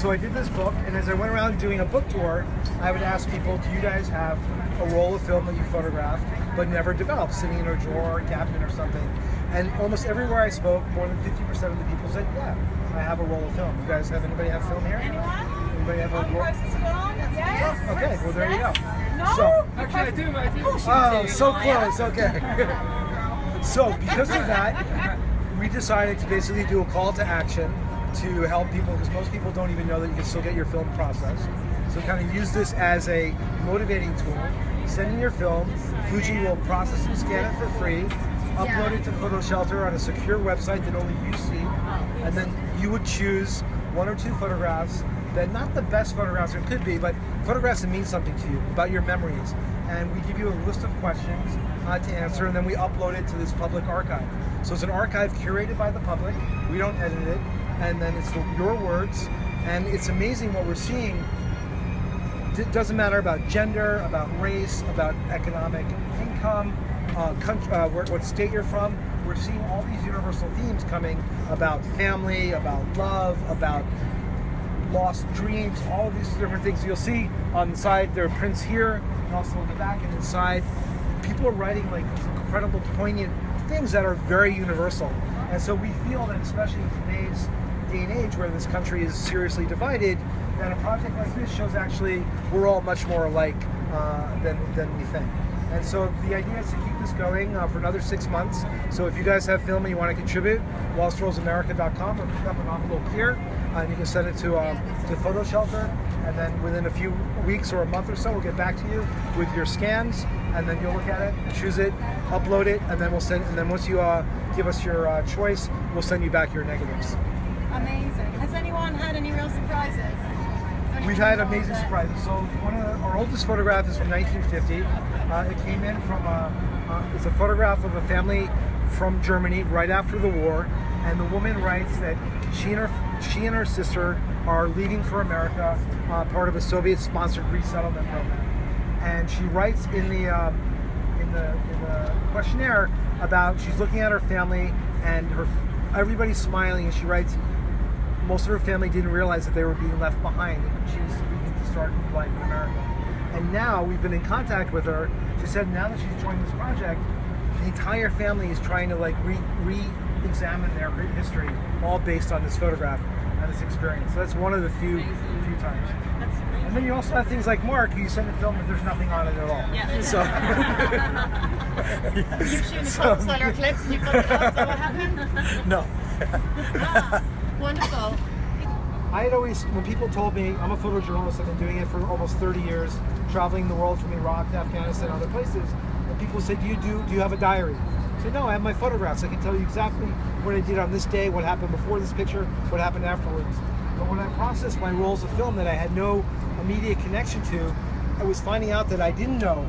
so I did this book, and as I went around doing a book tour, I would ask people, do you guys have a roll of film that you photographed but never developed, sitting in a drawer or cabinet or something? And almost everywhere I spoke, more than 50% of the people said, yeah, I have a roll of film. You guys anybody have film here? Anyone? Anybody have a roll? Yes. Oh, okay, well there you go. No? So, Actually, I do, but I think oh, so close, okay. So because of that, we decided to basically do a call to action to help people, because most people don't even know that you can still get your film processed. So kind of use this as a motivating tool. Send in your film, Fuji will process and scan it for free, upload it to PhotoShelter on a secure website that only you see, and then you would choose one or two photographs that, not the best photographs it could be, but photographs that mean something to you, about your memories. And we give you a list of questions to answer, and then we upload it to this public archive. So it's an archive curated by the public, we don't edit it, and then it's your words, and it's amazing what we're seeing. It doesn't matter about gender, about race, about economic income, what state you're from. We're seeing all these universal themes coming about family, about love, about lost dreams, all of these different things. You'll see on the side there are prints here, and also on the back and inside. People are writing like incredible, poignant things that are very universal. And so we feel that, especially in today's day and age where this country is seriously divided, that a project like this shows actually we're all much more alike than we think. And so the idea is to keep this going for another 6 months. So if you guys have film and you want to contribute, wallstrollsamerica.com, or pick up an envelope here, and you can send it to PhotoShelter, and then within a few weeks or a month or so, we'll get back to you with your scans, and then you'll look at it, choose it, upload it, and then we'll send. And then once you give us your choice, we'll send you back your negatives. Amazing. Has anyone had any real surprises? We've had amazing surprises. So our oldest photograph is from 1950. It came in from it's a photograph of a family from Germany right after the war, and the woman writes that she and her sister are leaving for America, part of a Soviet-sponsored resettlement program. And she writes in the questionnaire about she's looking at her family and everybody's smiling, and she writes most of her family didn't realize that they were being left behind, and she was beginning to start a new life in America. And now we've been in contact with her. She said now that she's joined this project, the entire family is trying to like re-examine their history, all based on this photograph and this experience. So that's one of the few times. And then you also have things like Mark, who you send a film and there's nothing on it at all. Yeah. So You've shown the top clips and you've got the is that what happened? No. Wonderful. I had always, when people told me, I'm a photojournalist, I've been doing it for almost 30 years, traveling the world from Iraq to Afghanistan and other places, and people said, do you have a diary? I said, no, I have my photographs. I can tell you exactly what I did on this day, what happened before this picture, what happened afterwards. But when I processed my rolls of film that I had no immediate connection to, I was finding out that I didn't know.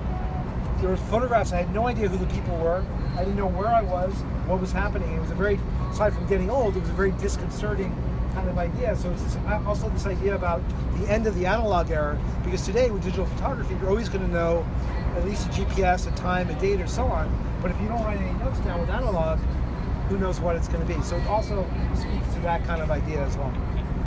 There were photographs, I had no idea who the people were. I didn't know where I was, what was happening. It was a very, aside from getting old, it was a very disconcerting kind of idea. So it's also this idea about the end of the analog era, because today with digital photography, you're always going to know at least a GPS, a time, a date, or so on. But if you don't write any notes down with analog, who knows what it's going to be. So it also speaks to that kind of idea as well.